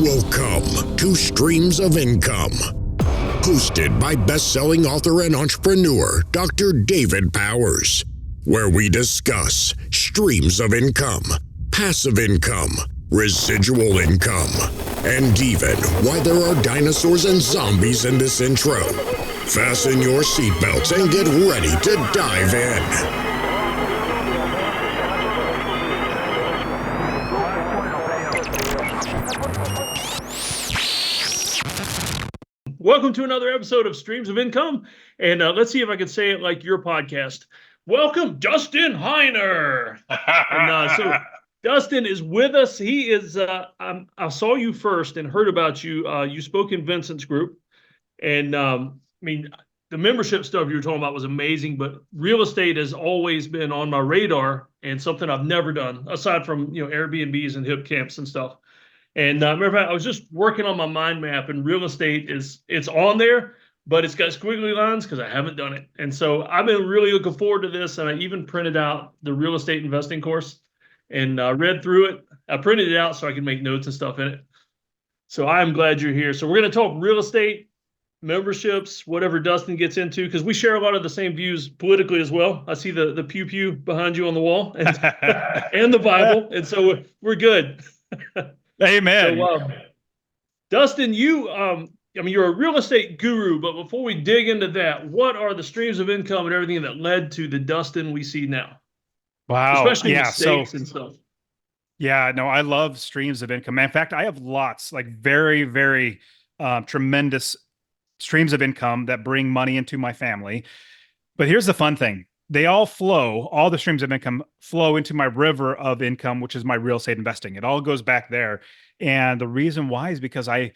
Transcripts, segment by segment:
Welcome to Streams of Income, hosted by best-selling author and entrepreneur Dr. David Powers, where we discuss streams of income, passive income, residual income, and even why there are dinosaurs and zombies in this intro. Fasten your seatbelts and get ready to dive in. Welcome to another episode of Streams of Income, and let's see if I can say it like your podcast. Welcome, Dustin Heiner. So Dustin is with us. He is. I saw you first and heard about you. You spoke in Vincent's group, and the membership stuff you were talking about was amazing. But real estate has always been on my radar and something I've never done aside from Airbnbs and hip camps and stuff. And matter of fact, I was just working on my mind map, and real estate it's on there, but it's got squiggly lines because I haven't done it. And so I've been really looking forward to this, and I even printed out the real estate investing course and read through it. I printed it out so I can make notes and stuff in it. So I'm glad you're here. So we're going to talk real estate, memberships, whatever Dustin gets into, because we share a lot of the same views politically as well. I see the pew behind you on the wall and, and the Bible, and so we're good. Amen. So, Dustin, you're a real estate guru, but before we dig into that, what are the streams of income and everything that led to the Dustin we see now? Wow. Especially mistakes and stuff. Yeah, no, I love streams of income. In fact, I have lots, like very, very tremendous streams of income that bring money into my family. But here's the fun thing. They all the streams of income flow into my river of income, which is my real estate investing. It all goes back there. And the reason why is because I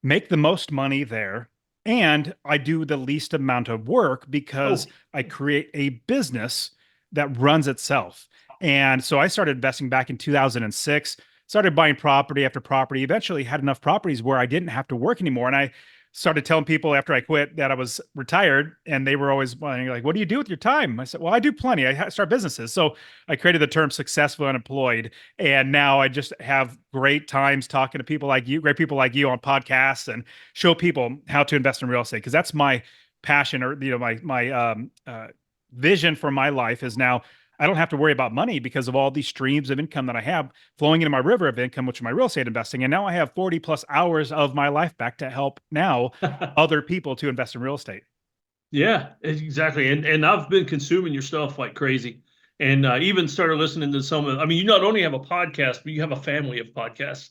make the most money there and I do the least amount of work because I create a business that runs itself. And so I started investing back in 2006, started buying property after property, eventually had enough properties where I didn't have to work anymore. And I started telling people after I quit that I was retired, and they were always wondering, like, what do you do with your time? I said, well, I do plenty. I start businesses. So I created the term successful unemployed. And now I just have great times talking to people like you, great people like you on podcasts, and show people how to invest in real estate. Cause that's my passion, or, my vision for my life is now I don't have to worry about money because of all these streams of income that I have flowing into my river of income, which is my real estate investing. And now I have 40 plus hours of my life back to help now other people to invest in real estate. Yeah, exactly. And I've been consuming your stuff like crazy, and even started listening to some of, you not only have a podcast, but you have a family of podcasts.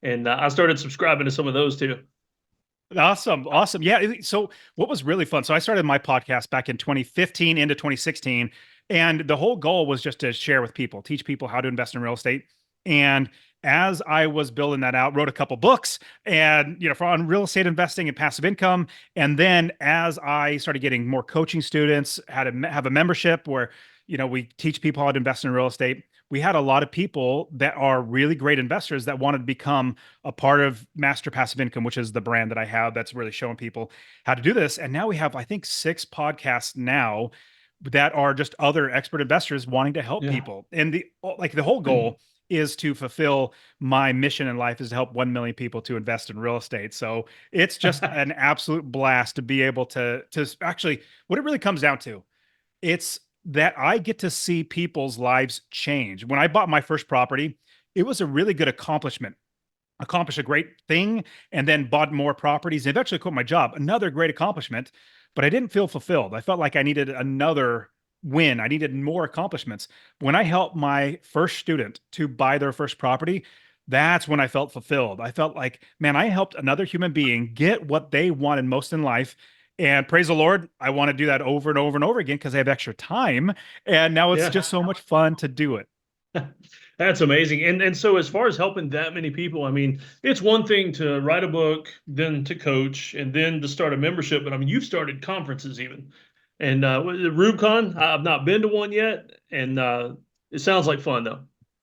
And I started subscribing to some of those too. Awesome. Yeah. So what was really fun? So I started my podcast back in 2015 into 2016. And the whole goal was just to share with people, teach people how to invest in real estate. And as I was building that out, wrote a couple books and, on real estate investing and passive income. And then as I started getting more coaching students, had to have a membership where, we teach people how to invest in real estate. We had a lot of people that are really great investors that wanted to become a part of Master Passive Income, which is the brand that I have that's really showing people how to do this. And now we have, I think, 6 podcasts now that are just other expert investors wanting to help people. And the whole goal is to fulfill my mission in life is to help 1 million people to invest in real estate. So it's just an absolute blast to be able to actually, what it really comes down to, it's that I get to see people's lives change. When I bought my first property, it was a really good accomplishment. Accomplished a great thing and then bought more properties and eventually quit my job. Another great accomplishment. But I didn't feel fulfilled. I felt like I needed another win. I needed more accomplishments. When I helped my first student to buy their first property, that's when I felt fulfilled. I felt like, man, I helped another human being get what they wanted most in life. And praise the Lord, I want to do that over and over and over again because I have extra time. And now it's just so much fun to do it. That's amazing. And so as far as helping that many people, it's one thing to write a book, then to coach, and then to start a membership. But you've started conferences even. And RubeCon, I've not been to one yet. And it sounds like fun though.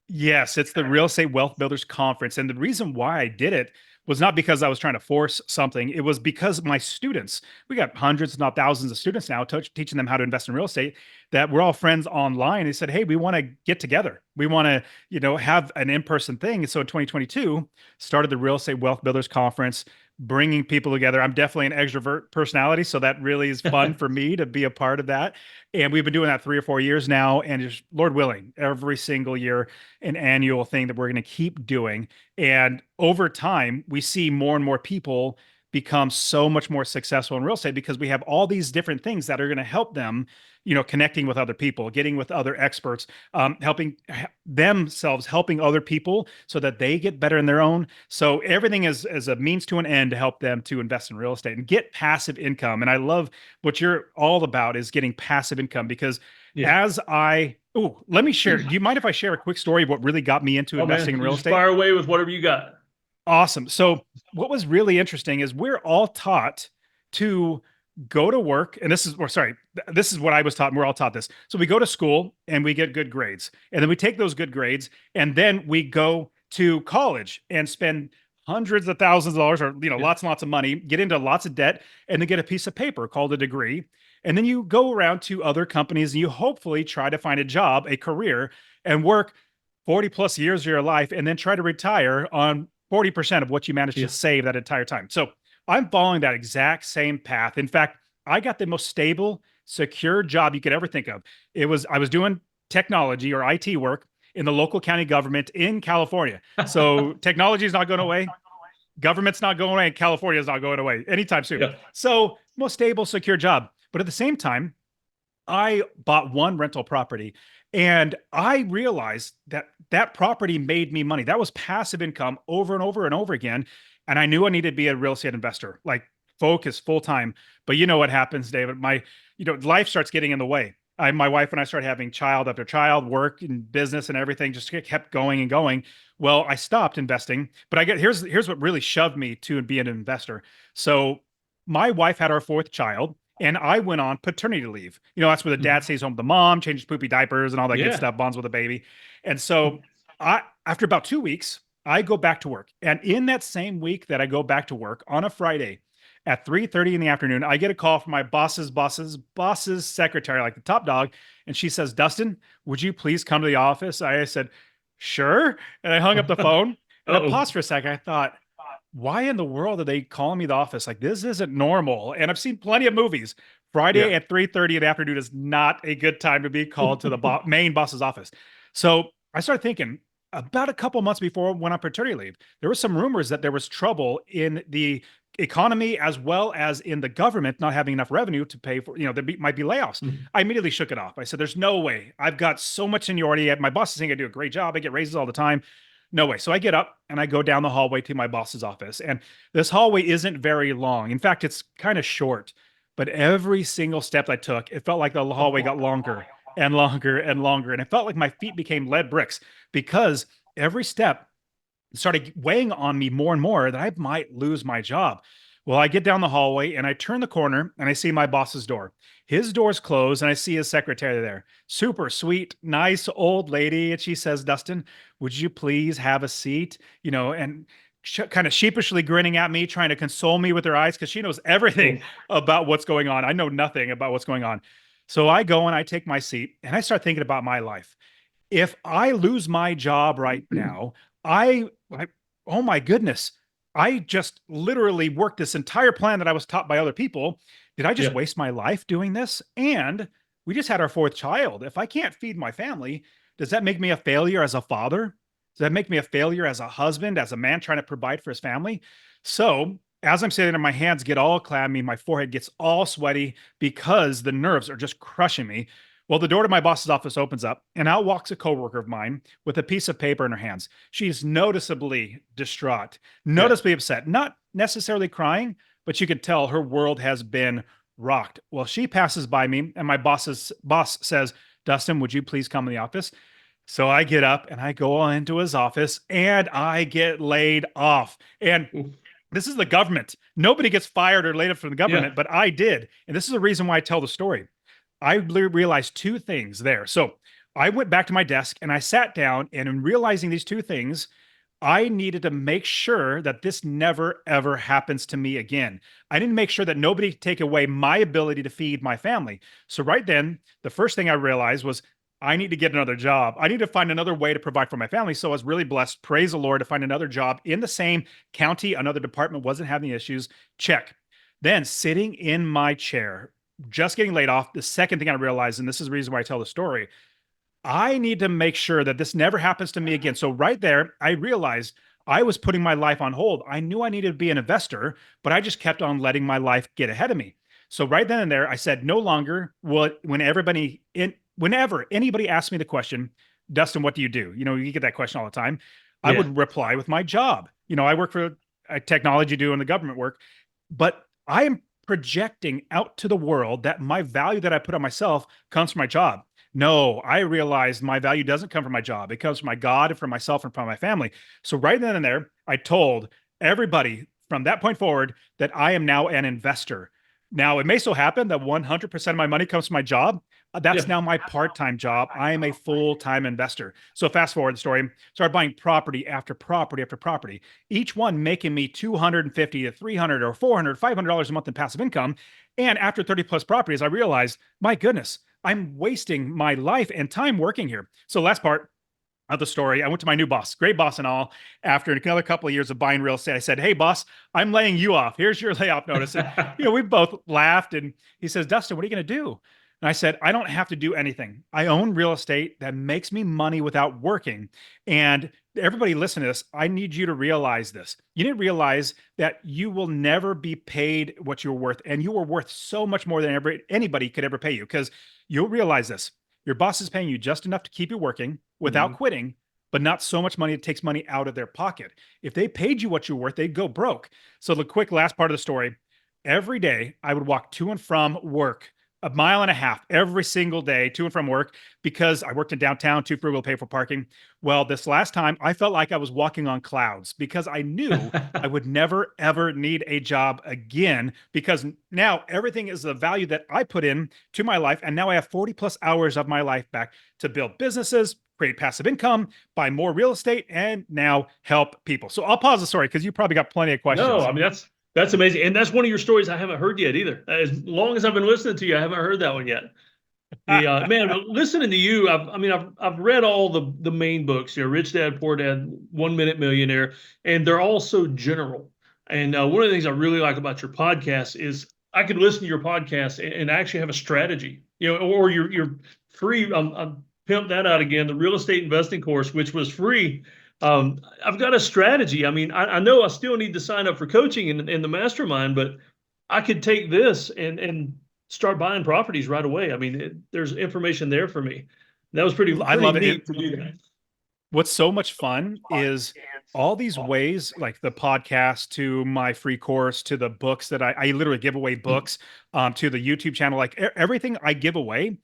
Yes, it's the Real Estate Wealth Builders Conference. And the reason why I did it was not because I was trying to force something. It was because my students, we got hundreds, not thousands of students now, teaching them how to invest in real estate, that we're all friends online. They said, hey, we want to get together. We want to, have an in-person thing. So in 2022, started the Real Estate Wealth Builders Conference, bringing people together. I'm definitely an extrovert personality, so that really is fun for me to be a part of that. And we've been doing that 3 or 4 years now, and just, Lord willing, every single year, an annual thing that we're going to keep doing. And over time, we see more and more people become so much more successful in real estate because we have all these different things that are going to help them, connecting with other people, getting with other experts, helping themselves, helping other people so that they get better in their own. So everything is a means to an end to help them to invest in real estate and get passive income. And I love what you're all about, is getting passive income, because let me share. Do you mind if I share a quick story of what really got me into investing in real estate? Fire away with whatever you got. Awesome. So what was really interesting is we're all taught to go to work. And this is what I was taught. And we're all taught this. So we go to school and we get good grades, and then we take those good grades, and then we go to college and spend hundreds of thousands of dollars, or, lots and lots of money, get into lots of debt, and then get a piece of paper called a degree. And then you go around to other companies and you hopefully try to find a job, a career, and work 40 plus years of your life, and then try to retire on 40% of what you managed to save that entire time. So I'm following that exact same path. In fact, I got the most stable, secure job you could ever think of. I was doing technology or IT work in the local county government in California. So technology is not going away. Government's not going away. And California is not going away anytime soon. Yeah. So most stable, secure job. But at the same time, I bought one rental property, and I realized that that property made me money. That was passive income over and over and over again. And I knew I needed to be a real estate investor, like focus full time. But you know what happens, David? Life starts getting in the way. My wife and I started having child after child, work and business and everything just kept going and going. Well, I stopped investing, but here's what really shoved me to be an investor. So my wife had our fourth child, and I went on paternity leave. That's where the dad stays home with the mom, changes poopy diapers and all that good stuff, bonds with the baby. And so after about 2 weeks, I go back to work. And in that same week that I go back to work on a Friday at 3:30 in the afternoon, I get a call from my boss's secretary, like the top dog. And she says, Dustin, would you please come to the office? I said, sure. And I hung up the phone and I paused for a second. I thought, why in the world are they calling me the office? Like, this isn't normal. And I've seen plenty of movies. Friday at 3:30 in the afternoon is not a good time to be called to the main boss's office. So I started thinking, about a couple months before I went on paternity leave, there were some rumors that there was trouble in the economy as well as in the government not having enough revenue to pay for, there might be layoffs. I immediately shook it off. I said, there's no way. I've got so much seniority. My boss is saying I do a great job. I get raises all the time. No way. So I get up and I go down the hallway to my boss's office. And this hallway isn't very long. In fact, it's kind of short. But every single step I took, it felt like the hallway got longer and longer and longer. And it felt like my feet became lead bricks, because every step started weighing on me more and more that I might lose my job. Well, I get down the hallway and I turn the corner and I see my boss's door. His door's closed and I see his secretary there. Super sweet, nice old lady. And she says, Dustin, would you please have a seat? And kind of sheepishly grinning at me, trying to console me with her eyes, because she knows everything about what's going on. I know nothing about what's going on. So I go and I take my seat and I start thinking about my life. If I lose my job right now, oh my goodness, I just literally worked this entire plan that I was taught by other people. Did I just waste my life doing this? And we just had our fourth child. If I can't feed my family, does that make me a failure as a father? Does that make me a failure as a husband, as a man trying to provide for his family? So as I'm sitting there, my hands get all clammy, my forehead gets all sweaty because the nerves are just crushing me. Well, the door to my boss's office opens up, and out walks a coworker of mine with a piece of paper in her hands. She's noticeably distraught, noticeably upset, not necessarily crying, but you could tell her world has been rocked. Well, she passes by me, and my boss says, Dustin, would you please come in the office? So I get up and I go on into his office and I get laid off. And this is the government. Nobody gets fired or laid off from the government, but I did. And this is the reason why I tell the story. I realized two things there. So I went back to my desk and I sat down, and in realizing these two things, I needed to make sure that this never, ever happens to me again. I didn't make sure that nobody could take away my ability to feed my family. So right then, the first thing I realized was I need to get another job. I need to find another way to provide for my family. So I was really blessed, praise the Lord, to find another job in the same county, another department, wasn't having issues. Check. Then sitting in my chair, just getting laid off, the second thing I realized, and this is the reason why I tell the story, I need to make sure that this never happens to me again. So right there, I realized I was putting my life on hold. I knew I needed to be an investor, but I just kept on letting my life get ahead of me. So right then and there, I said, no longer will whenever anybody asks me the question, Dustin, what do you do? You get that question all the time. I would reply with my job. I work for a technology doing the government work, but I am projecting out to the world that my value that I put on myself comes from my job. No, I realized my value doesn't come from my job. It comes from my God and from myself and from my family. So right then and there, I told everybody from that point forward that I am now an investor. Now, it may so happen that 100% of my money comes from my job. That's now my part-time job. I am a full-time investor. So fast forward the story, started buying property after property after property, each one making me $250 to $300 or $400, $500 a month in passive income. And after 30 plus properties, I realized, my goodness, I'm wasting my life and time working here. So last part of the story, I went to my new boss, great boss and all. After another couple of years of buying real estate, I said, hey, boss, I'm laying you off. Here's your layoff notice. And, we both laughed. And he says, Dustin, what are you going to do? And I said, I don't have to do anything. I own real estate that makes me money without working. And everybody listen to this. I need you to realize this. You need to realize that you will never be paid what you're worth. And you are worth so much more than anybody could ever pay you, because you'll realize this. Your boss is paying you just enough to keep you working without quitting, but not so much money it takes money out of their pocket. If they paid you what you're worth, they'd go broke. So the quick last part of the story, every day I would walk to and from work 1.5 miles every single day to and from work, because I worked in downtown, too frugal to pay for parking. Well, this last time I felt like I was walking on clouds, because I knew I would never, ever need a job again, because now everything is the value that I put in to my life. And now I have 40 plus hours of my life back to build businesses, create passive income, buy more real estate, and now help people. So I'll pause the story because you probably got plenty of questions. No, I mean, that's amazing. And that's one of your stories I haven't heard yet either. As long as I've been listening to you, I haven't heard that one yet. Man, listening to you, I've read all the main books, Rich Dad, Poor Dad, 1 Minute Millionaire, and they're all so general. And one of the things I really like about your podcast is I could listen to your podcast and actually have a strategy, or your free, I'm pimp that out again, the real estate investing course, which was free. I've got a strategy. I mean, I know I still need to sign up for coaching in the mastermind, but I could take this and start buying properties right away. I mean, there's information there for me. That was pretty I love neat it. to do that. What's so much fun is all these ways, like the podcast to my free course to the books that I literally give away books, to the YouTube channel, like everything I give away,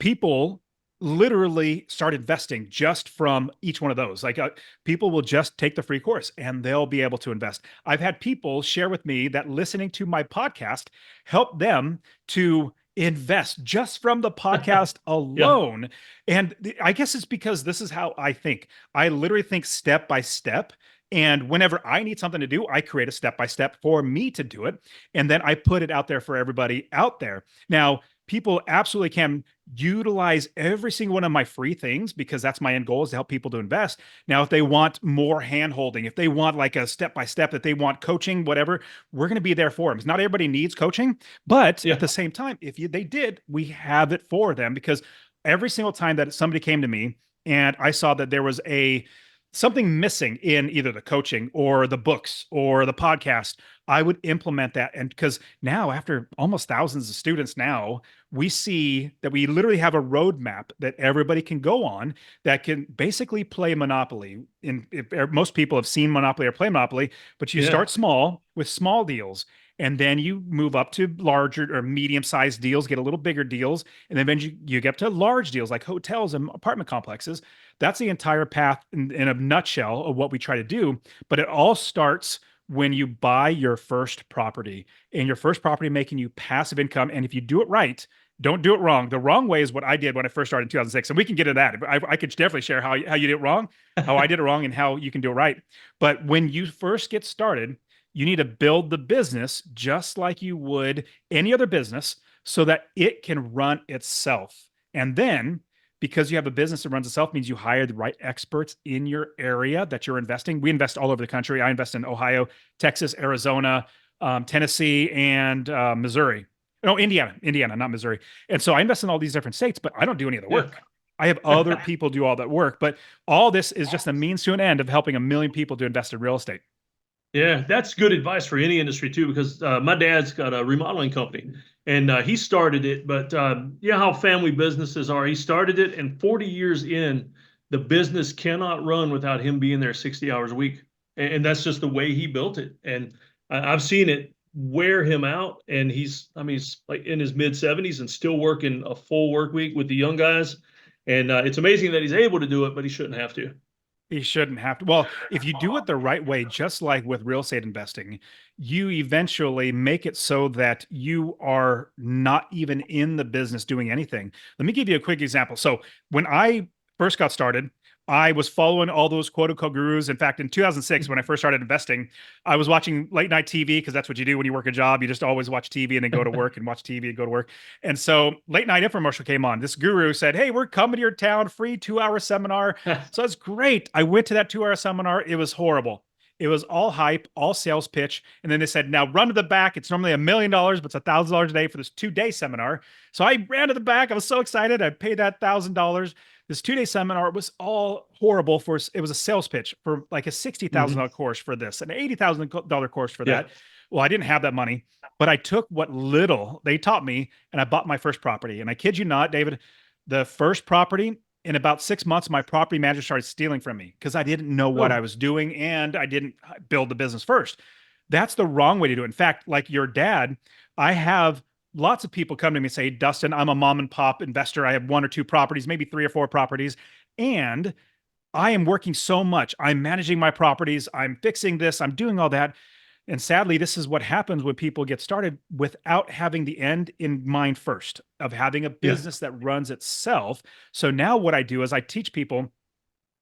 people literally start investing just from each one of those. Like people will just take the free course and they'll be able to invest. I've had people share with me that listening to my podcast helped them to invest just from the podcast alone. And I guess it's because this is how I think. I literally think step by step. And whenever I need something to do, I create a step-by-step for me to do it. And then I put it out there for everybody out there. Now, people absolutely can utilize every single one of my free things, because that's my end goal, is to help people to invest. Now, if they want more hand-holding, if they want like a step-by-step, if they want coaching, whatever, we're going to be there for them. Not everybody needs coaching, but at the same time, if they did, we have it for them, because every single time that somebody came to me and I saw that there was something missing in either the coaching or the books or the podcast, I would implement that. And because now, after almost thousands of students now, we see that we literally have a roadmap that everybody can go on that can basically play Monopoly. Most people have seen Monopoly or play Monopoly, but you start small with small deals. And then you move up to larger or medium-sized deals, get a little bigger deals, and then you get up to large deals like hotels and apartment complexes. That's the entire path in a nutshell of what we try to do. But it all starts when you buy your first property, and your first property making you passive income. And if you do it right, don't do it wrong. The wrong way is what I did when I first started in 2006. And we can get into that. I could definitely share how you did it wrong, how I did it wrong, and how you can do it right. But when you first get started, you need to build the business just like you would any other business so that it can run itself. And then, because you have a business that runs itself, means you hire the right experts in your area that you're investing. We invest all over the country. I invest in Ohio, Texas, Arizona, Tennessee, and Missouri. No, Indiana, not Missouri. And so I invest in all these different states, but I don't do any of the work. I have other people do all that work. But all this is just a means to an end of helping 1 million people to invest in real estate. Yeah, that's good advice for any industry too, because my dad's got a remodeling company and he started it. But you know how family businesses are. He started it, and 40 years in, the business cannot run without him being there 60 hours a week. And that's just the way he built it. And I've seen it wear him out. And he's like in his mid 70s and still working a full work week with the young guys. And it's amazing that he's able to do it, but he shouldn't have to. You shouldn't have to. Well, if you do it the right way, just like with real estate investing, you eventually make it so that you are not even in the business doing anything. Let me give you a quick example. So when I first got started, I was following all those quote unquote gurus. In fact, in 2006, when I first started investing, I was watching late night TV because that's what you do when you work a job. You just always watch TV and then go to work and watch TV and go to work. And so late night infomercial came on. This guru said, "Hey, we're coming to your town, free 2-hour seminar." So it's great. I went to that 2-hour seminar. It was horrible. It was all hype, all sales pitch. And then they said, "Now run to the back. It's normally $1 million, but it's $1,000 a day for this 2-day seminar." So I ran to the back. I was so excited. I paid that $1,000. This 2-day seminar was all horrible it was a sales pitch for like a $60,000 course for this, an $80,000 course for that. Well, I didn't have that money, but I took what little they taught me and I bought my first property. And I kid you not, David, the first property, in about 6 months, my property manager started stealing from me because I didn't know what I was doing and I didn't build the business first. That's the wrong way to do it. In fact, like your dad, I have lots of people come to me and say, "Dustin, I'm a mom and pop investor. I have 1 or 2 properties, maybe 3 or 4 properties. And I am working so much. I'm managing my properties. I'm fixing this. I'm doing all that." And sadly, this is what happens when people get started without having the end in mind first, of having a business that runs itself. So now what I do is I teach people,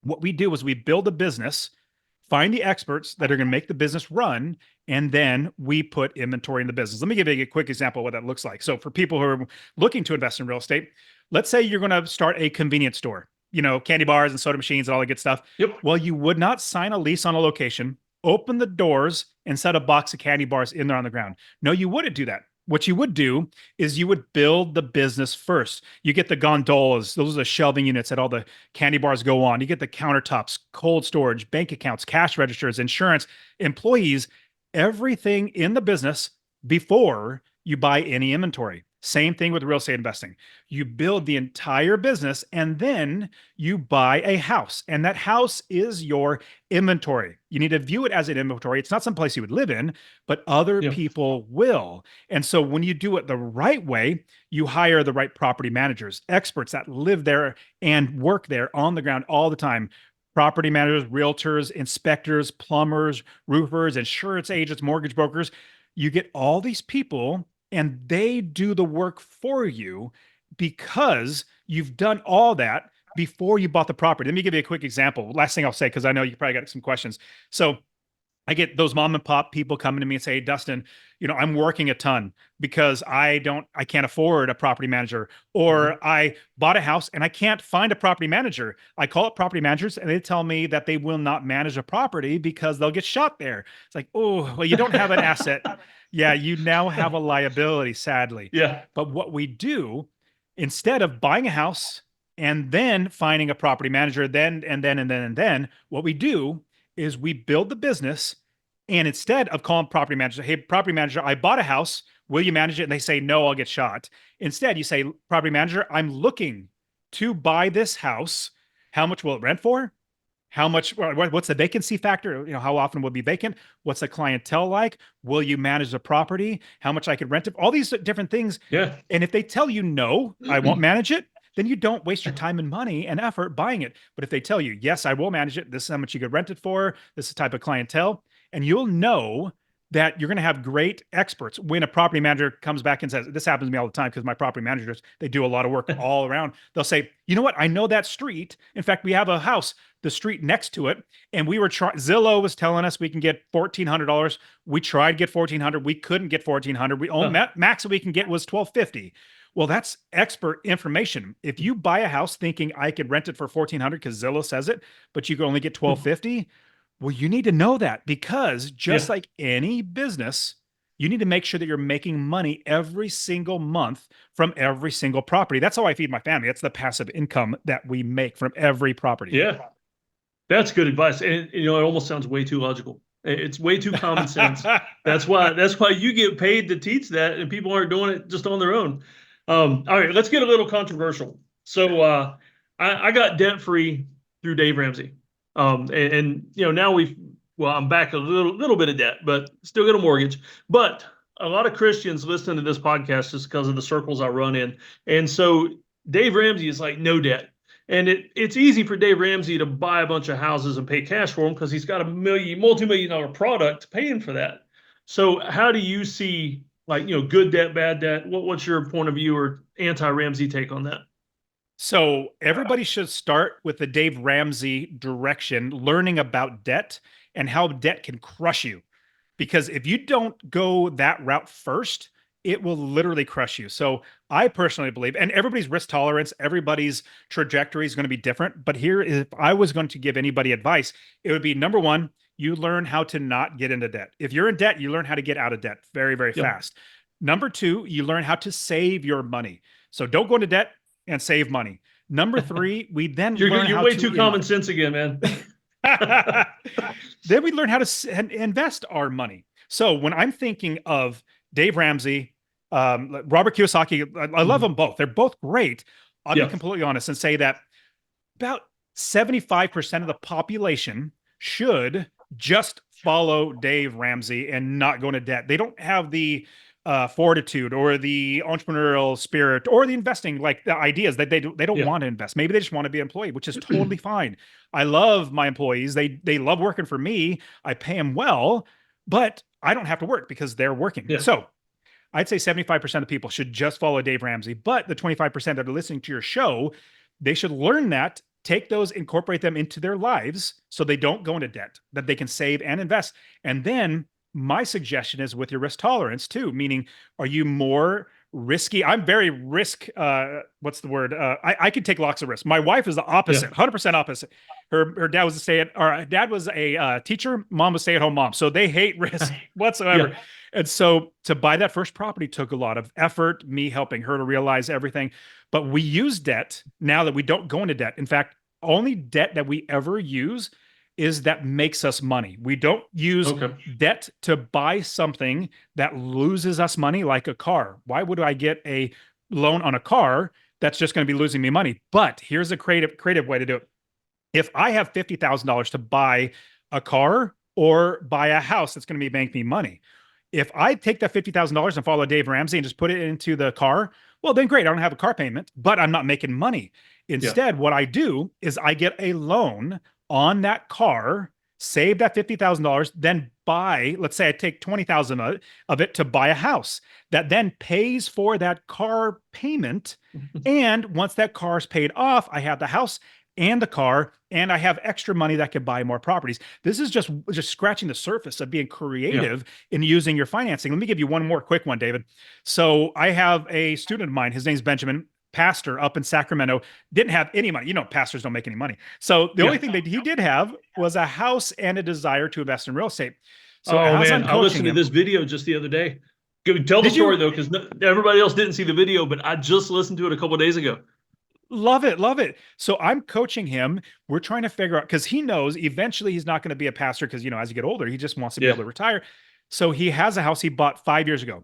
what we do is we build a business, find the experts that are going to make the business run, and then we put inventory in the business. Let me give you a quick example of what that looks like. So for people who are looking to invest in real estate, let's say you're going to start a convenience store, candy bars and soda machines and all that good stuff. Well, you would not sign a lease on a location, open the doors, and set a box of candy bars in there on the ground. No, you wouldn't do that. What you would do is you would build the business first. You get the gondolas, those are the shelving units that all the candy bars go on. You get the countertops, cold storage, bank accounts, cash registers, insurance, employees, everything in the business before you buy any inventory. Same thing with real estate investing. You build the entire business and then you buy a house, and that house is your inventory. You need to view it as an inventory. It's not someplace you would live in, but other people will. And so when you do it the right way, you hire the right property managers, experts that live there and work there on the ground all the time. Property managers, realtors, inspectors, plumbers, roofers, insurance agents, mortgage brokers. You get all these people and they do the work for you because you've done all that before you bought the property. Let me give you a quick example. Last thing I'll say, because I know you probably got some questions. So I get those mom and pop people coming to me and say, "Hey, Dustin, I'm working a ton because I can't afford a property manager, or I bought a house and I can't find a property manager. I call up property managers and they tell me that they will not manage a property because they'll get shot there." It's like, "Oh, well, you don't have an asset." Yeah, you now have a liability, sadly. But what we do, instead of buying a house and then finding a property manager, then, what we do is we build the business. And instead of calling property manager, "Hey, property manager, I bought a house. Will you manage it?" And they say, "No, I'll get shot." Instead, you say, "Property manager, I'm looking to buy this house. How much will it rent for? How much, what's the vacancy factor? How often will it be vacant? What's the clientele like? Will you manage the property? How much I could rent it?" All these different things. And if they tell you, "No, I won't manage it," then you don't waste your time and money and effort buying it. But if they tell you, "Yes, I will manage it. This is how much you could rent it for. This is the type of clientele," and you'll know that you're going to have great experts. When a property manager comes back and says, this happens to me all the time because my property managers, they do a lot of work all around. They'll say, you know what? I know that street. In fact, we have a house, the street next to it. And we were trying, Zillow was telling us we can get $1,400. We tried to get $1,400. We couldn't get $1,400. We max we can get was $1,250. Well, that's expert information. If you buy a house thinking I could rent it for $1,400 because Zillow says it, but you can only get $1,250, well, you need to know that, because just like any business, you need to make sure that you're making money every single month from every single property. That's how I feed my family. That's the passive income that we make from every property. Yeah, that's good advice. And it almost sounds way too logical. It's way too common sense. That's why you get paid to teach that, and people aren't doing it just on their own. All right, let's get a little controversial. So I got debt free through Dave Ramsey. And now I'm back a little bit of debt, but still got a mortgage. But a lot of Christians listen to this podcast just because of the circles I run in. And so Dave Ramsey is like, no debt. And it's easy for Dave Ramsey to buy a bunch of houses and pay cash for them because he's got a multi-million-dollar product paying for that. So how do you see, good debt, bad debt? What's your point of view or anti-Ramsey take on that? So everybody should start with the Dave Ramsey direction, learning about debt and how debt can crush you. Because if you don't go that route first, it will literally crush you. So I personally believe, and everybody's risk tolerance, everybody's trajectory is going to be different. But here, if I was going to give anybody advice, it would be, number one, you learn how to not get into debt. If you're in debt, you learn how to get out of debt very, very fast. Number two, you learn how to save your money. So don't go into debt and save money. Number three, we then learn you're way too common sense again, man. Then we learn how to invest our money. So when I'm thinking of Dave Ramsey, Robert Kiyosaki, I love them both. They're both great. I'll be completely honest and say that about 75% of the population should just follow Dave Ramsey and not go into debt. They don't have the fortitude or the entrepreneurial spirit or the investing, like the ideas that they don't want to invest. Maybe they just want to be an employee, which is totally fine. I love my employees. They love working for me. I pay them well, but I don't have to work because they're working. So I'd say 75% of people should just follow Dave Ramsey, but the 25% that are listening to your show, they should learn that, take those, incorporate them into their lives so they don't go into debt, that they can save and invest. And then my suggestion is with your risk tolerance too, meaning, are you more risky? I'm very risk, what's the word? I can take lots of risks. My wife is the opposite, 100% opposite. Her dad was a teacher, mom was a stay-at-home mom. So they hate risk whatsoever. And so to buy that first property took a lot of effort, me helping her to realize everything. But we use debt now that we don't go into debt. In fact, only debt that we ever use is that makes us money. We don't use debt to buy something that loses us money, like a car. Why would I get a loan on a car that's just going to be losing me money? But here's a creative way to do it. If I have $50,000 to buy a car or buy a house that's going to be making me money, if I take that $50,000 and follow Dave Ramsey and just put it into the car, well, then great. I don't have a car payment, but I'm not making money. Instead, what I do is I get a loan on that car, save that $50,000, then buy, let's say I take $20,000 of it to buy a house that then pays for that car payment. And once that car is paid off, I have the house and the car, and I have extra money that could buy more properties. This is just scratching the surface of being creative in using your financing. Let me give you one more quick one, David. So I have a student of mine, his name's Benjamin, pastor up in Sacramento, didn't have any money. Pastors don't make any money. So the only thing that he did have was a house and a desire to invest in real estate. So man, I listened to this video just the other day. Tell the story though, because everybody else didn't see the video, but I just listened to it a couple of days ago. Love it. Love it. So I'm coaching him. We're trying to figure out, because he knows eventually he's not going to be a pastor because, as you get older, he just wants to be able to retire. So he has a house he bought 5 years ago.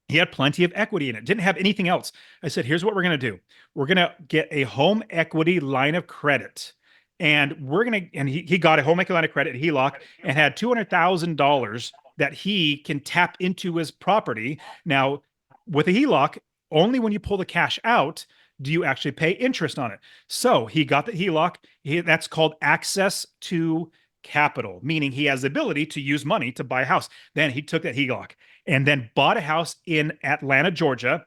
He had plenty of equity in it, didn't have anything else. I said, here's what we're going to do. We're going to get a home equity line of credit. And he got a home equity line of credit, HELOC, and had $200,000 that he can tap into his property. Now, with a HELOC, only when you pull the cash out do you actually pay interest on it. So he got the HELOC. That's called access to capital, meaning he has the ability to use money to buy a house. Then he took that HELOC and then bought a house in Atlanta, Georgia.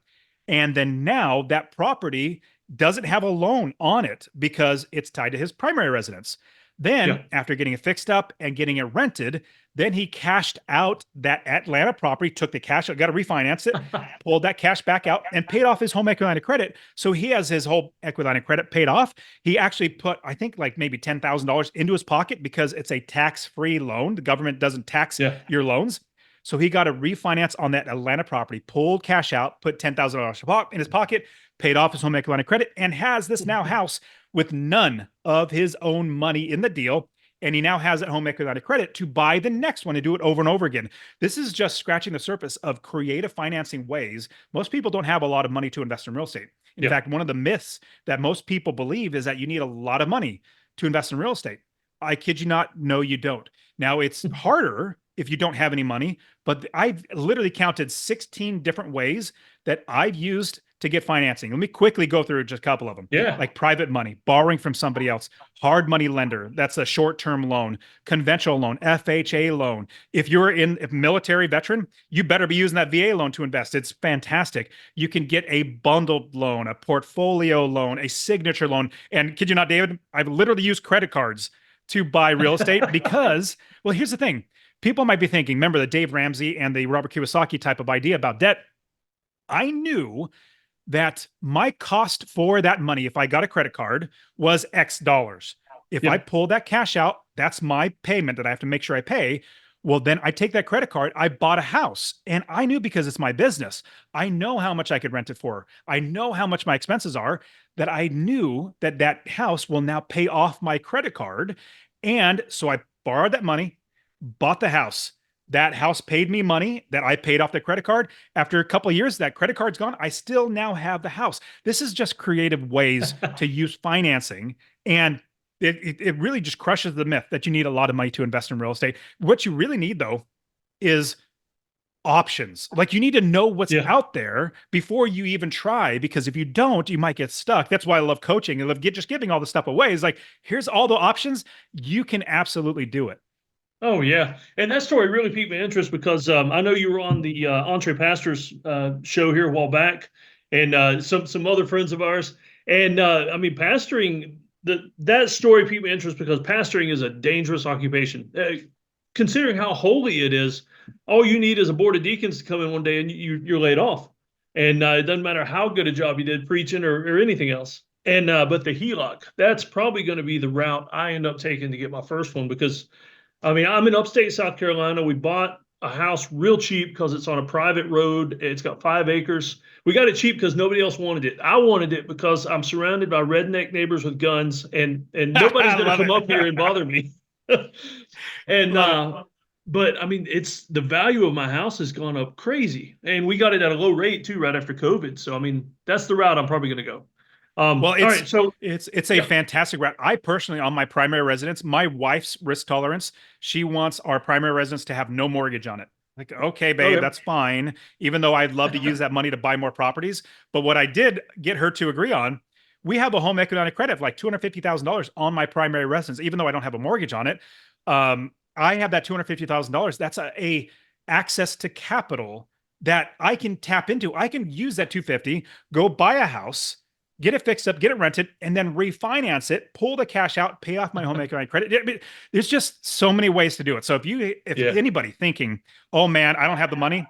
And then now that property doesn't have a loan on it because it's tied to his primary residence. Then, after getting it fixed up and getting it rented, then he cashed out that Atlanta property, took the cash out, got to refinance it, pulled that cash back out, and paid off his home equity line of credit. So he has his whole equity line of credit paid off. He actually put, I think, like maybe $10,000 into his pocket because it's a tax-free loan. The government doesn't tax your loans. So he got a refinance on that Atlanta property, pulled cash out, put $10,000 in his pocket, paid off his home equity line of credit, and has this now house with none of his own money in the deal. And he now has that home equity line of credit to buy the next one and do it over and over again. This is just scratching the surface of creative financing ways. Most people don't have a lot of money to invest in real estate. In fact, one of the myths that most people believe is that you need a lot of money to invest in real estate. I kid you not, no, you don't. Now, it's harder if you don't have any money, but I've literally counted 16 different ways that I've used to get financing. Let me quickly go through just a couple of them. Like private money, borrowing from somebody else, hard money lender, that's a short-term loan, conventional loan, FHA loan. If you're a military veteran, you better be using that VA loan to invest. It's fantastic. You can get a bundled loan, a portfolio loan, a signature loan. And kid you not, David, I've literally used credit cards to buy real estate because, well, here's the thing. People might be thinking, remember the Dave Ramsey and the Robert Kiyosaki type of idea about debt? I knew that my cost for that money, if I got a credit card, was X dollars. If I pull that cash out, that's my payment that I have to make sure I pay. Well, then I take that credit card, I bought a house, and I knew because it's my business, I know how much I could rent it for. I know how much my expenses are, that I knew that that house will now pay off my credit card. And so I borrowed that money, bought the house. That house paid me money that I paid off the credit card. After a couple of years, that credit card's gone. I still now have the house. This is just creative ways to use financing. And it really just crushes the myth that you need a lot of money to invest in real estate. What you really need, though, is options. Like, you need to know what's out there before you even try, because if you don't, you might get stuck. That's why I love coaching. I love just giving all the stuff away. It's like, here's all the options. You can absolutely do it. Oh, yeah. And that story really piqued my interest because I know you were on the Entre Pastors show here a while back, and some other friends of ours. And I mean, pastoring, that story piqued my interest because pastoring is a dangerous occupation. Considering how holy it is, all you need is a board of deacons to come in one day and you're laid off. And it doesn't matter how good a job you did preaching or anything else. And but the HELOC, that's probably going to be the route I end up taking to get my first one, because I mean, I'm in upstate South Carolina. We bought a house real cheap because it's on a private road. It's got 5 acres. We got it cheap because nobody else wanted it. I wanted it because I'm surrounded by redneck neighbors with guns, and nobody's going to come up here and bother me. And but I mean, it's the value of my house has gone up crazy, and we got it at a low rate too, right after COVID. So I mean, that's the route I'm probably going to go. Well, it's a fantastic route. I personally, on my primary residence, my wife's risk tolerance, she wants our primary residence to have no mortgage on it. Like, okay, babe, that's fine. Even though I'd love to use that money to buy more properties. But what I did get her to agree on, we have a home equity line of credit of like $250,000 on my primary residence, even though I don't have a mortgage on it. I have that $250,000. That's a access to capital that I can tap into. I can use that 250, go buy a house, get it fixed up, get it rented, and then refinance it, pull the cash out, pay off my home equity line of credit. There's just so many ways to do it. So if anybody thinking, oh man, I don't have the money,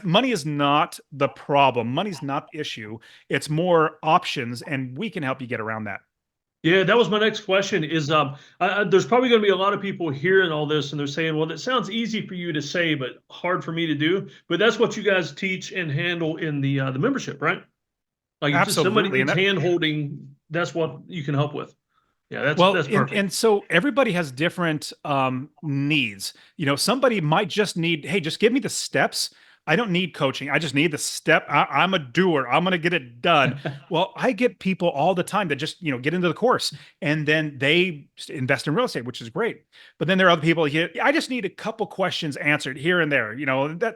money is not the problem. Money's not the issue. It's more options, and we can help you get around that. Yeah, that was my next question is, there's probably going to be a lot of people hearing all this and they're saying, well, that sounds easy for you to say, but hard for me to do. But that's what you guys teach and handle in the membership, right? Like, absolutely, somebody needs hand holding, that's what you can help with. Yeah, that's perfect. And so everybody has different needs. You know, somebody might just need, hey, just give me the steps. I don't need coaching. I just need the step. I'm a doer. I'm going to get it done. Well, I get people all the time that just, get into the course and then they invest in real estate, which is great. But then there are other people here. I just need a couple questions answered here and there.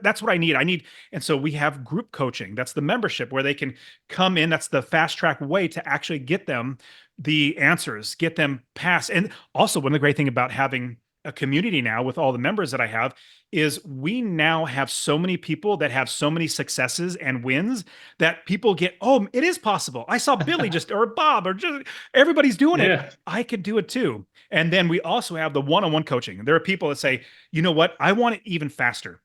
That's what I need. And so we have group coaching. That's the membership where they can come in. That's the fast track way to actually get them the answers, get them past. And also, one of the great thing about having a community now with all the members that I have is we now have so many people that have so many successes and wins that people get, oh, it is possible. I saw Billy or Bob or just everybody's doing it. I could do it too. And then we also have the one-on-one coaching. There are people that say, you know what? I want it even faster.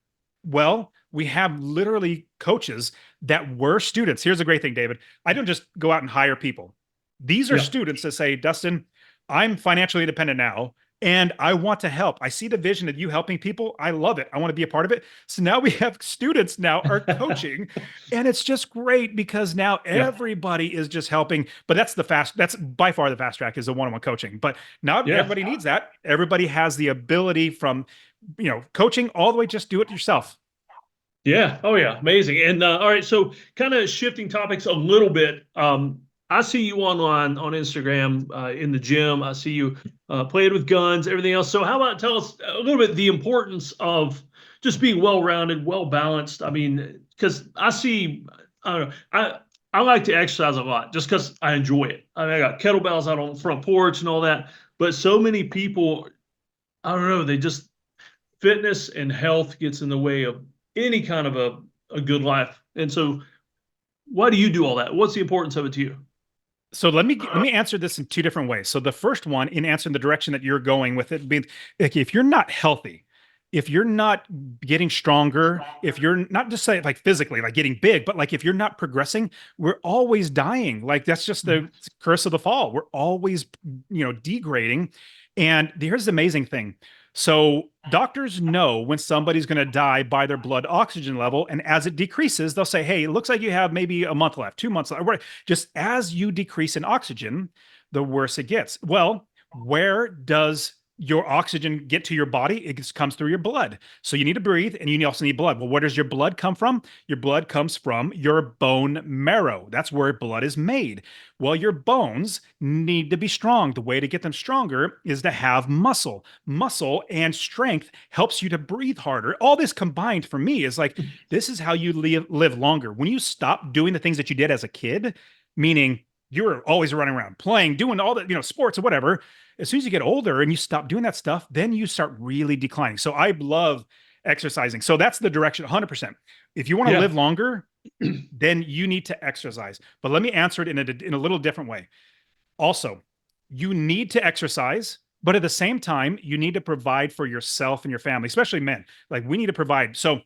Well, we have literally coaches that were students. Here's a great thing, David. I don't just go out and hire people. These are students that say, Dustin, I'm financially independent now, and I want to help. I see the vision of you helping people. I love it. I want to be a part of it. So now we have students now are coaching, and it's just great because now everybody is just helping. But that's by far the fast track is the one-on-one coaching. But now everybody needs that. Everybody has the ability from, coaching all the way, just do it yourself. Yeah. Oh yeah. Amazing. And all right. So kind of shifting topics a little bit. I see you on Instagram in the gym. I see you playing with guns, everything else. So how about tell us a little bit the importance of just being well-rounded, well-balanced? I mean, because I don't know, I like to exercise a lot just because I enjoy it. I mean, I got kettlebells out on the front porch and all that. But so many people, I don't know, they just fitness and health gets in the way of any kind of a good life. And so why do you do all that? What's the importance of it to you? So let me answer this in two different ways. So the first one, in answering the direction that you're going with it, being if you're not healthy, if you're not getting stronger, if you're not just saying like physically, like getting big, but like if you're not progressing, we're always dying. Like that's just the curse of the fall. We're always, degrading. And here's the amazing thing. So doctors know when somebody's going to die by their blood oxygen level. And as it decreases, they'll say, hey, it looks like you have maybe a month left, 2 months left. Just as you decrease in oxygen, the worse it gets. Well, where does your oxygen get to your body? It comes through your blood. So you need to breathe and you also need blood. Well, where does your blood come from? Your blood comes from your bone marrow. That's where blood is made. Well, your bones need to be strong. The way to get them stronger is to have muscle. Muscle and strength helps you to breathe harder. All this combined for me is like, this is how you live longer. When you stop doing the things that you did as a kid, meaning you were always running around, playing, doing all the, sports or whatever. As soon as you get older and you stop doing that stuff, then you start really declining. So I love exercising. So that's the direction, 100%. If you want to live longer, then you need to exercise. But let me answer it in a little different way. Also, you need to exercise, but at the same time, you need to provide for yourself and your family, especially men. Like we need to provide. So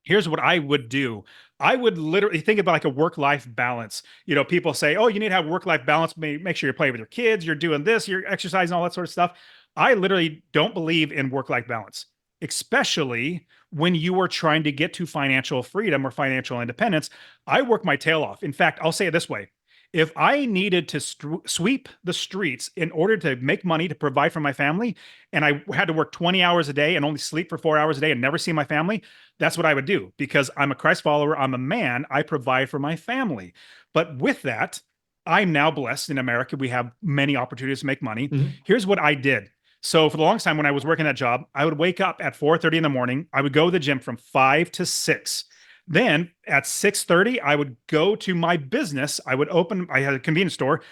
here's what I would do. I would literally think about like a work-life balance. People say, oh, you need to have work-life balance. Make sure you're playing with your kids, you're doing this, you're exercising, all that sort of stuff. I literally don't believe in work-life balance, especially when you are trying to get to financial freedom or financial independence. I work my tail off. In fact, I'll say it this way. If I needed to sweep the streets in order to make money to provide for my family, and I had to work 20 hours a day and only sleep for 4 hours a day and never see my family, that's what I would do because I'm a Christ follower. I'm a man. I provide for my family. But with that, I'm now blessed in America. We have many opportunities to make money. Here's what I did. So for the longest time when I was working that job, I would wake up at 4:30 in the morning. I would go to the gym from 5 to 6. Then at 6:30, I would go to my business. I had a convenience store,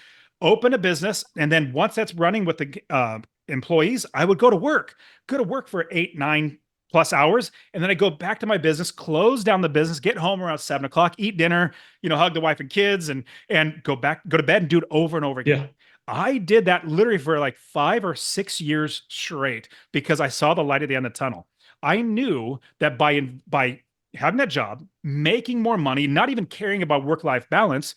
open a business. And then once that's running with the employees, I would go to work for 8, 9 plus hours. And then I go back to my business, close down the business, get home around 7 o'clock, eat dinner, hug the wife and kids and go to bed and do it over and over again. I did that literally for like 5 or 6 years straight because I saw the light at the end of the tunnel. I knew that by having that job, making more money, not even caring about work-life balance,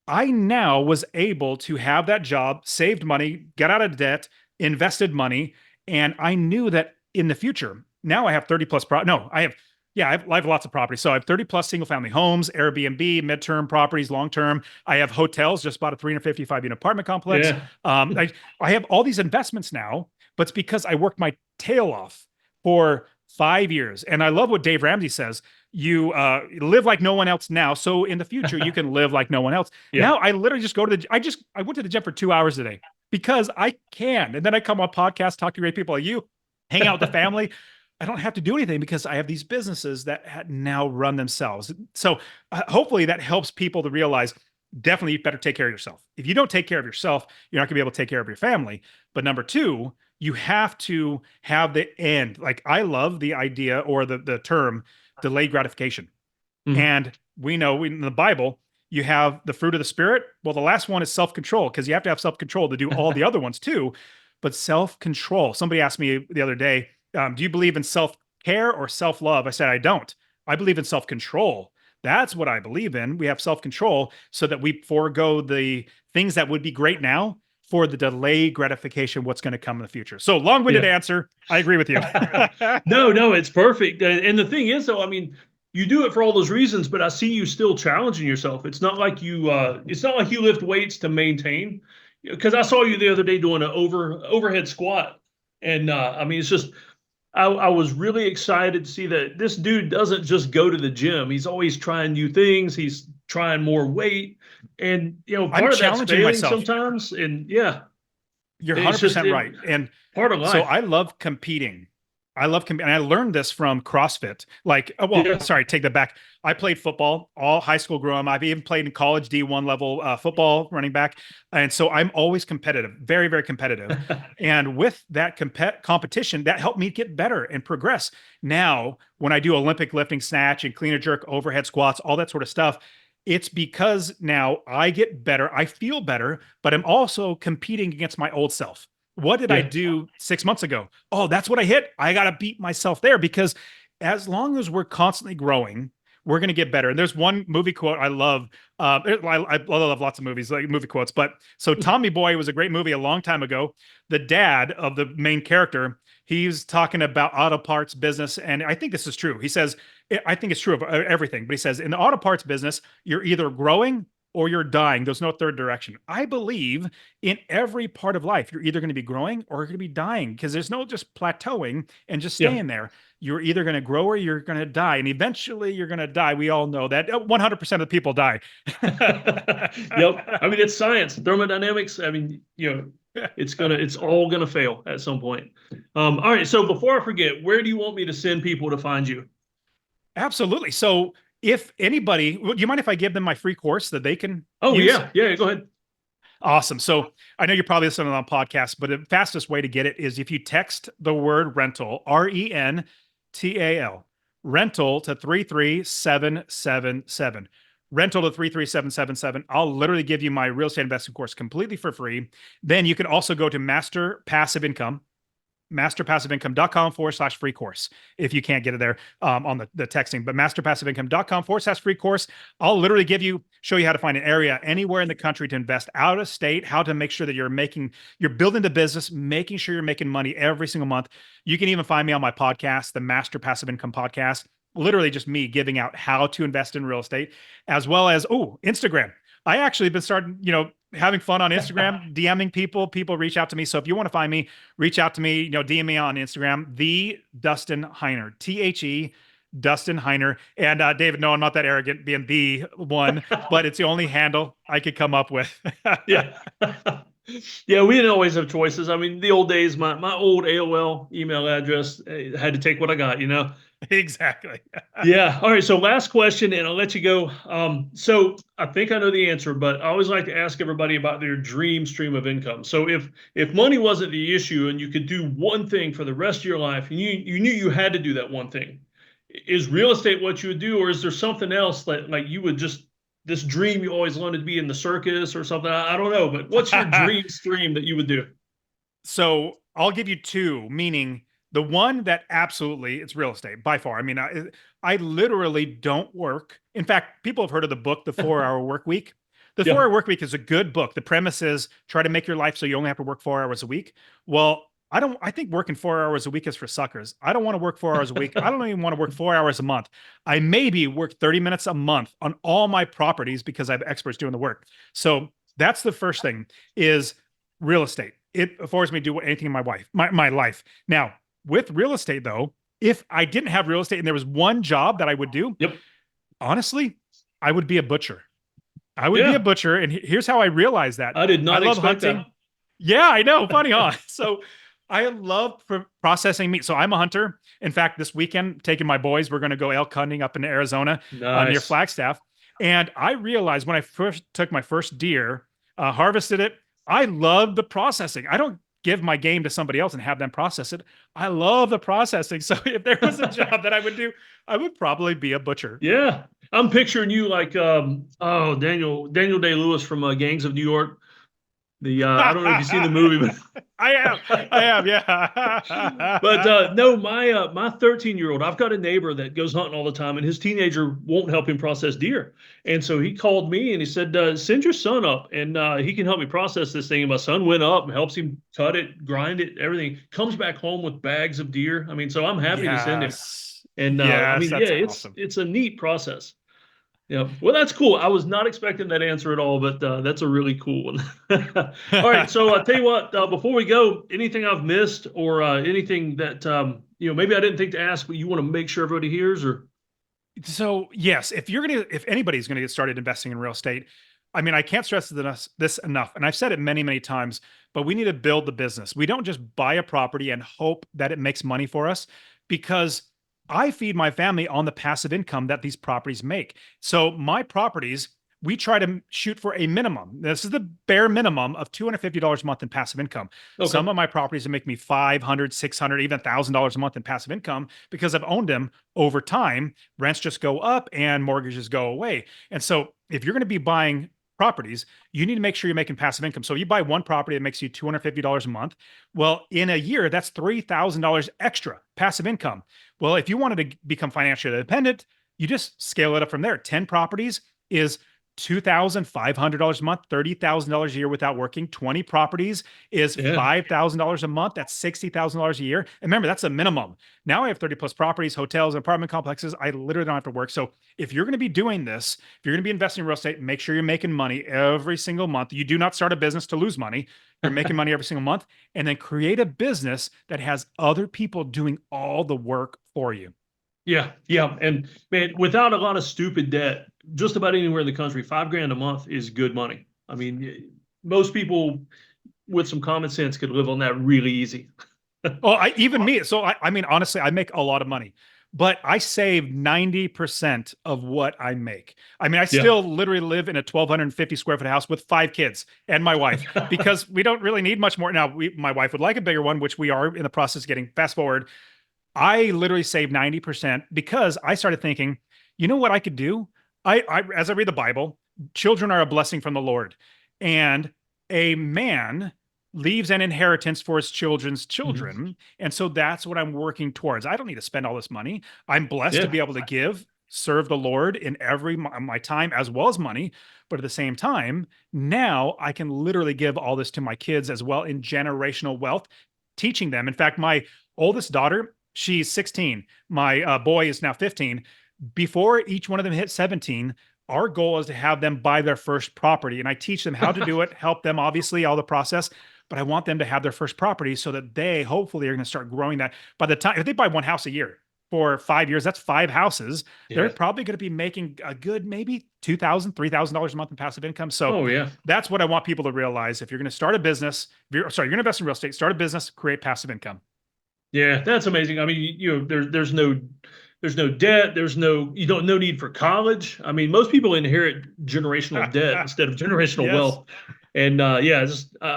I now was able to have that job, saved money, got out of debt, invested money, and I knew that in the future, now I have 30 plus, I have lots of properties. So I have 30 plus single family homes, Airbnb, midterm properties, long-term. I have hotels, just bought a 355 unit apartment complex. I have all these investments now, but it's because I worked my tail off for 5 years. And I love what Dave Ramsey says. You live like no one else now. So in the future, you can live like no one else. Now I literally just I went to the gym for 2 hours a day because I can. And then I come on podcasts, talk to great people like you, hang out with the family. I don't have to do anything because I have these businesses that now run themselves. So hopefully that helps people to realize definitely you better take care of yourself. If you don't take care of yourself, you're not gonna be able to take care of your family. But number two, you have to have the end. Like I love the idea or the term delayed gratification. Mhm. And we know in the Bible, you have the fruit of the spirit. Well, the last one is self-control because you have to have self-control to do all the other ones too. But self-control, somebody asked me the other day, do you believe in self-care or self-love? I said, I don't. I believe in self-control. That's what I believe in. We have self-control so that we forego the things that would be great now for the delayed gratification, what's going to come in the future. So long-winded Yeah. answer. I agree with you. No, it's perfect. And the thing is, though, I mean, you do it for all those reasons, but I see you still challenging yourself. It's not like you lift weights to maintain. Because I saw you the other day doing an overhead squat, and I mean, it's just I was really excited to see that this dude doesn't just go to the gym. He's always trying new things. He's trying more weight, and I'm part of that's challenging failing myself. sometimes. And yeah, You're it's just 100% right. And part of so life. I love competing. And I learned this from CrossFit. Like, Yeah. sorry, take that back. I played football all high school growing up. I've even played in college D1 level football, running back. And so I'm always competitive, very, very competitive. And with that competition, that helped me get better and progress. Now, when I do Olympic lifting, snatch, and clean and jerk, overhead squats, all that sort of stuff, it's because now I get better, I feel better, but I'm also competing against my old self. What did I Yeah. do 6 months ago? Oh, that's what I hit. I got to beat myself there because as long as we're constantly growing, we're going to get better. And there's one movie quote I love. I love lots of movies, like movie quotes. But so Tommy Boy was a great movie a long time ago. The dad of the main character, he's talking about auto parts business. And I think this is true. He says, I think it's true of everything, but he says in the auto parts business, you're either growing or you're dying. There's no third direction. I believe in every part of life, you're either going to be growing or you're going to be dying because there's no just plateauing and just Yeah. staying there. You're either going to grow or you're going to die. And eventually you're going to die. We all know that 100% of the people die. Yep. I mean, it's science, thermodynamics. I mean, it's all gonna fail at some point. All right. So before I forget, where do you want me to send people to find you? Absolutely. So if anybody, do you mind if I give them my free course that they can Oh use? yeah. Go ahead. Awesome. So I know you're probably listening on podcasts, but the fastest way to get it is if you text the word rental, RENTAL, rental to 33777. Rental to 33777. I'll literally give you my real estate investing course completely for free. Then you can also go to Master Passive Income, masterpassiveincome.com/free course if you can't get it there on the texting, but masterpassiveincome.com/free course. I'll literally show you how to find an area anywhere in the country to invest out of state, how to make sure that you're building the business, making sure you're making money every single month. You can even find me on my podcast, the Master Passive Income Podcast, literally just me giving out how to invest in real estate, as well as, Instagram. I actually been starting, having fun on Instagram, DMing people reach out to me. So if you want to find me, reach out to me, DM me on Instagram, the Dustin Heiner, THE Dustin Heiner. And David, no, I'm not that arrogant being the one, but it's the only handle I could come up with. Yeah. Yeah, we didn't always have choices. I mean, the old days, my old AOL email address had to take what I got. Exactly. Yeah. All right. So last question, and I'll let you go. So I think I know the answer, but I always like to ask everybody about their dream stream of income. So if money wasn't the issue and you could do one thing for the rest of your life, and you knew you had to do that one thing, is real estate what you would do, or is there something else that like you would just this dream you always wanted to be in the circus or something? I don't know, but what's your dream stream that you would do? So I'll give you two, meaning the one that absolutely it's real estate by far. I mean, I literally don't work. In fact, people have heard of the book, The 4 Hour Work Week. The Yeah. 4 Hour Work Week is a good book. The premise is try to make your life so you only have to work 4 hours a week. Well, I think working 4 hours a week is for suckers. I don't want to work 4 hours a week. I don't even want to work 4 hours a month. I maybe work 30 minutes a month on all my properties because I have experts doing the work. So that's the first thing is real estate. It affords me to do anything in my life. Now, with real estate though, if I didn't have real estate and there was one job that I would do, Yep. honestly, I would be a butcher. I would be a Yeah. butcher. And here's how I realized that. I did not love expect hunting. that. Yeah, I know. Funny, huh? So I love processing meat. So I'm a hunter. In fact, this weekend, taking my boys, we're going to go elk hunting up in Arizona near Nice. Flagstaff. And I realized when I first took my first deer, harvested it, I love the processing. I don't give my game to somebody else and have them process it. I love the processing. So if there was a job that I would do, I would probably be a butcher. Yeah. I'm picturing you like, Daniel Day-Lewis from Gangs of New York. I don't know if you've seen the movie, but I have, yeah. But no, my 13-year-old, I've got a neighbor that goes hunting all the time, and his teenager won't help him process deer. And so he called me and he said, send your son up and he can help me process this thing. And my son went up and helps him cut it, grind it, everything. Comes back home with bags of deer. I mean, so I'm happy to send him. And I mean, yeah, awesome. it's a neat process. Yeah, well, that's cool. I was not expecting that answer at all, but that's a really cool one. All right, so I'll tell you what, before we go, anything I've missed or anything that, maybe I didn't think to ask, but you want to make sure everybody hears or? So yes, if anybody's going to get started investing in real estate, I mean, I can't stress this enough. And I've said it many, many times, but we need to build the business. We don't just buy a property and hope that it makes money for us, because I feed my family on the passive income that these properties make. So my properties, we try to shoot for a minimum. This is the bare minimum of $250 a month in passive income. Okay. Some of my properties make me $500, $600, even $1,000 a month in passive income because I've owned them over time. Rents just go up and mortgages go away. And so if you're going to be buying properties, you need to make sure you're making passive income. So you buy one property that makes you $250 a month. Well, in a year, that's $3,000 extra passive income. Well, if you wanted to become financially independent, you just scale it up from there. 10 properties is $2,500 a month, $30,000 a year without working. 20 properties is $5,000 a month. That's $60,000 a year. And remember, that's a minimum. Now I have 30 plus properties, hotels, and apartment complexes. I literally don't have to work. So if you're going to be doing this, if you're going to be investing in real estate, make sure you're making money every single month. You do not start a business to lose money. You're making money every single month, and then create a business that has other people doing all the work for you. Yeah. And man, without a lot of stupid debt, just about anywhere in the country, $5,000 a month is good money. I mean, most people with some common sense could live on that really easy. Even me. So I mean, honestly, I make a lot of money, but I save 90% of what I make. I mean, I still literally live in a 1,250 square foot house with 5 kids and my wife, because we don't really need much more. Now, my wife would like a bigger one, which we are in the process of getting. Fast forward, I literally save 90% because I started thinking, you know what I could do? As I read the Bible, children are a blessing from the Lord, and a man leaves an inheritance for his children's children. Mm-hmm. And so that's what I'm working towards. I don't need to spend all this money. I'm blessed to be able to serve the Lord in every my time as well as money. But at the same time, now I can literally give all this to my kids as well in generational wealth, teaching them. In fact, my oldest daughter, she's 16. My boy is now 15. Before each one of them hit 17, our goal is to have them buy their first property. And I teach them how to do it, help them, obviously, all the process. But I want them to have their first property so that they hopefully are going to start growing that. By the time, if they buy one house a year for 5 years, that's 5 houses. They're probably going to be making a good maybe $2,000, $3,000 a month in passive income. So that's what I want people to realize. If you're going to start a business, you're going to invest in real estate, start a business, create passive income. Yeah, that's amazing. I mean, there's no debt. You don't no need for college. I mean, most people inherit generational debt instead of generational wealth. And I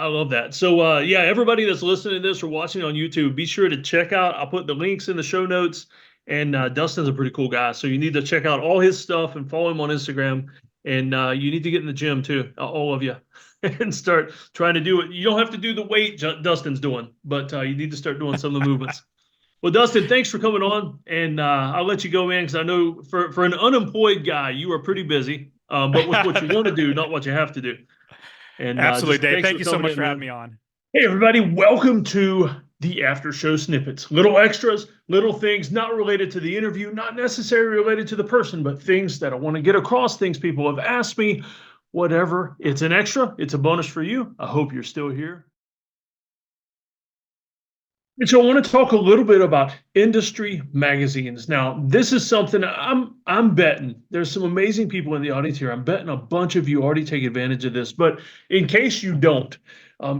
love that. So everybody that's listening to this or watching on YouTube, be sure to check out. I'll put the links in the show notes. And Dustin's a pretty cool guy, so you need to check out all his stuff and follow him on Instagram. And you need to get in the gym too, all of you, and start trying to do it. You don't have to do the weight Dustin's doing, but you need to start doing some of the movements. Well, Dustin, thanks for coming on, and I'll let you go in because I know for an unemployed guy, you are pretty busy, but with what you want to do, not what you have to do. And absolutely, Dave. Thank you so much for having me on. Hey, everybody, welcome to the after show snippets. Little extras, little things not related to the interview, not necessarily related to the person, but things that I want to get across, things people have asked me, whatever. It's an extra. It's a bonus for you. I hope you're still here. And so I want to talk a little bit about industry magazines. Now, this is something I'm betting there's some amazing people in the audience here. I'm betting a bunch of you already take advantage of this, but in case you don't,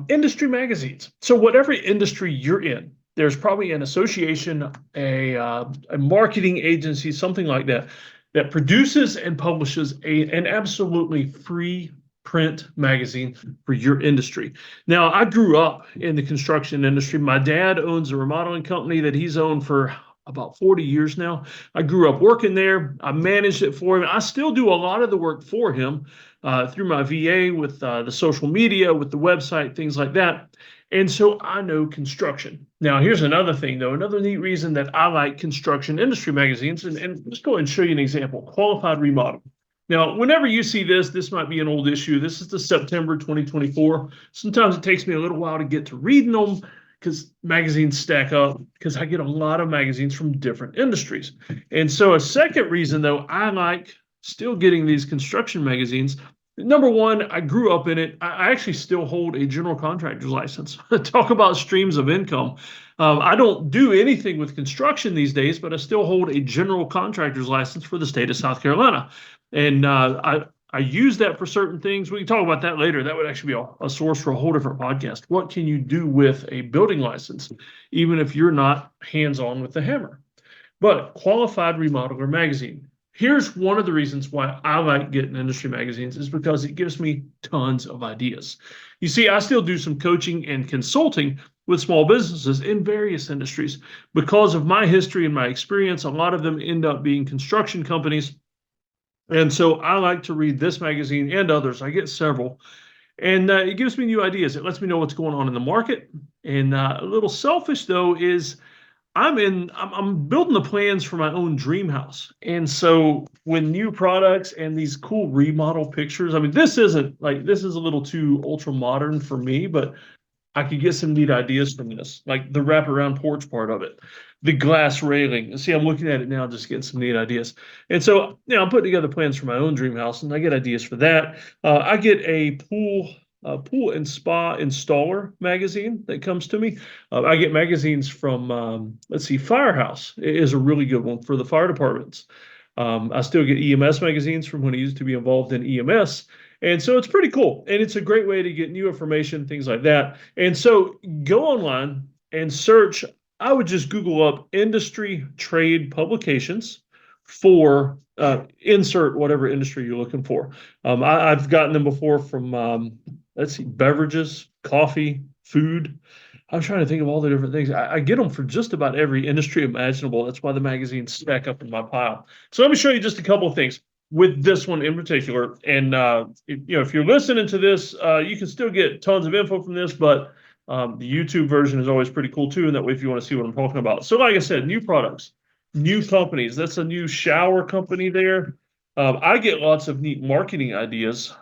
industry magazines. So whatever industry you're in, there's probably an association, a marketing agency, something like that, that produces and publishes an absolutely free print magazine for your industry. Now, I grew up in the construction industry. My dad owns a remodeling company that he's owned for about 40 years now. I grew up working there. I managed it for him. I still do a lot of the work for him through my VA with the social media, with the website, things like that. And so I know construction. Now, here's another thing, though. Another neat reason that I like construction industry magazines, and let's go ahead and show you an example. Qualified Remodel. Now, whenever you see this might be an old issue. This is the September 2024. Sometimes it takes me a little while to get to reading them because magazines stack up, because I get a lot of magazines from different industries. And so a second reason, though, I like still getting these construction magazines. Number one, I grew up in it. I actually still hold a general contractor's license. Talk about streams of income. I don't do anything with construction these days, but I still hold a general contractor's license for the state of South Carolina. And I use that for certain things. We can talk about that later. That would actually be a source for a whole different podcast. What can you do with a building license, even if you're not hands-on with the hammer? But Qualified Remodeler Magazine. Here's one of the reasons why I like getting industry magazines is because it gives me tons of ideas. You see, I still do some coaching and consulting with small businesses in various industries. Because of my history and my experience, a lot of them end up being construction companies. And so I like to read this magazine and others. I get several. And it gives me new ideas. It lets me know what's going on in the market. And a little selfish, though, is I'm building the plans for my own dream house. And so when new products and these cool remodel pictures, I mean, this is a little too ultra modern for me, but I could get some neat ideas from this, like the wraparound porch part of it, the glass railing. See, I'm looking at it now, just getting some neat ideas. And so, I'm putting together plans for my own dream house, and I get ideas for that. I get a pool and spa installer magazine that comes to me. I get magazines from, Firehouse is a really good one for the fire departments. I still get EMS magazines from when I used to be involved in EMS. And so it's pretty cool. And it's a great way to get new information, things like that. And so go online and search. I would just Google up industry trade publications for insert whatever industry you're looking for. I've gotten them before from, beverages, coffee, food. I'm trying to think of all the different things. I get them for just about every industry imaginable. That's why the magazines stack up in my pile. So let me show you just a couple of things with this one in particular. And if you're listening to this, you can still get tons of info from this, but the YouTube version is always pretty cool too. And that way, if you want to see what I'm talking about. So like I said, new products, new companies. That's a new shower company there. I get lots of neat marketing ideas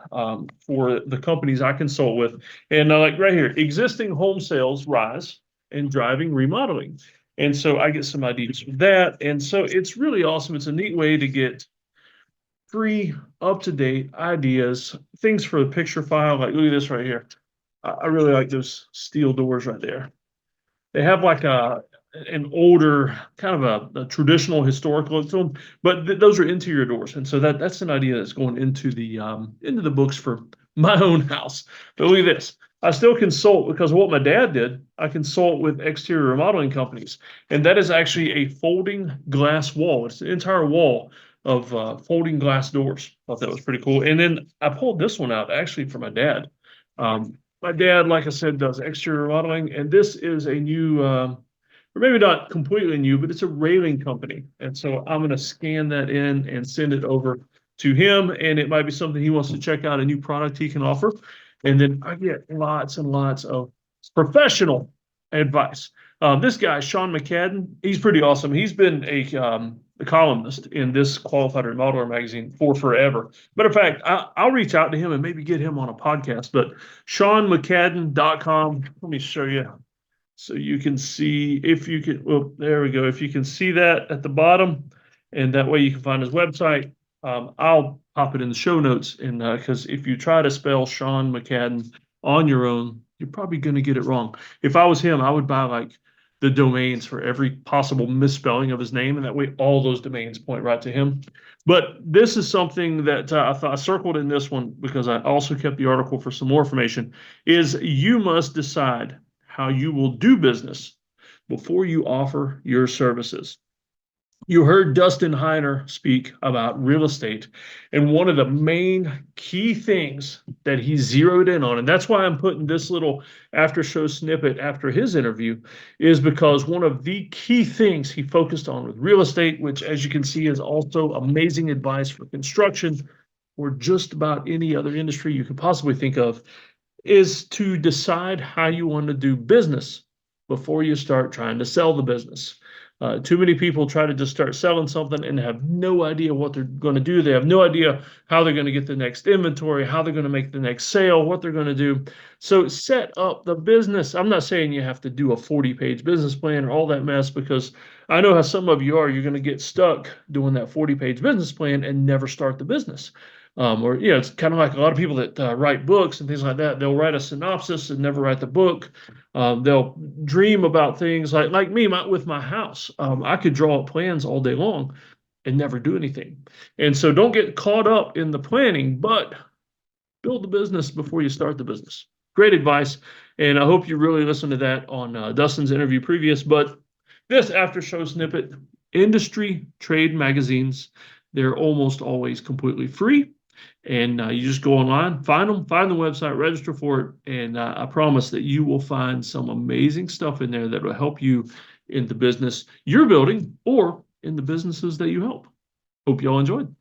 for the companies I consult with. And like right here, existing home sales rise and driving remodeling. And so I get some ideas for that. And so it's really awesome. It's a neat way to get free, up-to-date ideas, things for the picture file. Like, look at this right here. I really like those steel doors right there. They have like an older, kind of a traditional historic look to them, but those are interior doors. And so that's an idea that's going into the books for my own house. But look at this. I still consult because of what my dad did. I consult with exterior remodeling companies, and that is actually a folding glass wall. It's an entire wall of folding glass doors. Thought that was pretty cool. And then I pulled this one out actually for my dad. My dad, like I said, does exterior remodeling, and this is a new, or maybe not completely new, but it's a railing company. And so I'm going to scan that in and send it over to him, and it might be something he wants to check out, a new product he can offer. And then I get lots and lots of professional advice. This guy, Sean McCadden, he's pretty awesome. He's been a columnist in this Qualified Remodeler magazine for forever. Matter of fact, I'll reach out to him and maybe get him on a podcast. But SeanMcCadden.com, let me show you so you can see if you can. Well, there we go. If you can see that at the bottom, and that way you can find his website. I'll pop it in the show notes, and because if you try to spell Sean McCadden on your own, you're probably going to get it wrong. If I was him, I would buy like the domains for every possible misspelling of his name, and that way all those domains point right to him. But this is something that I thought I circled in this one because I also kept the article for some more information, is you must decide how you will do business before you offer your services. You heard Dustin Heiner speak about real estate, and one of the main key things that he zeroed in on, and that's why I'm putting this little after show snippet after his interview, is because one of the key things he focused on with real estate, which as you can see is also amazing advice for construction or just about any other industry you could possibly think of, is to decide how you want to do business before you start trying to sell the business. Too many people try to just start selling something and have no idea what they're going to do. They have no idea how they're going to get the next inventory, how they're going to make the next sale, what they're going to do. So set up the business. I'm not saying you have to do a 40-page business plan or all that mess, because I know how some of you are. You're going to get stuck doing that 40-page business plan and never start the business. Or, you know, it's kind of like a lot of people that write books and things like that. They'll write a synopsis and never write the book. They'll dream about things like me with my house. I could draw up plans all day long and never do anything. And so don't get caught up in the planning, but build the business before you start the business. Great advice. And I hope you really listened to that on Dustin's interview previous. But this after show snippet, industry trade magazines, they're almost always completely free. And you just go online, find them, find the website, register for it, and I promise that you will find some amazing stuff in there that will help you in the business you're building or in the businesses that you help. Hope you all enjoyed.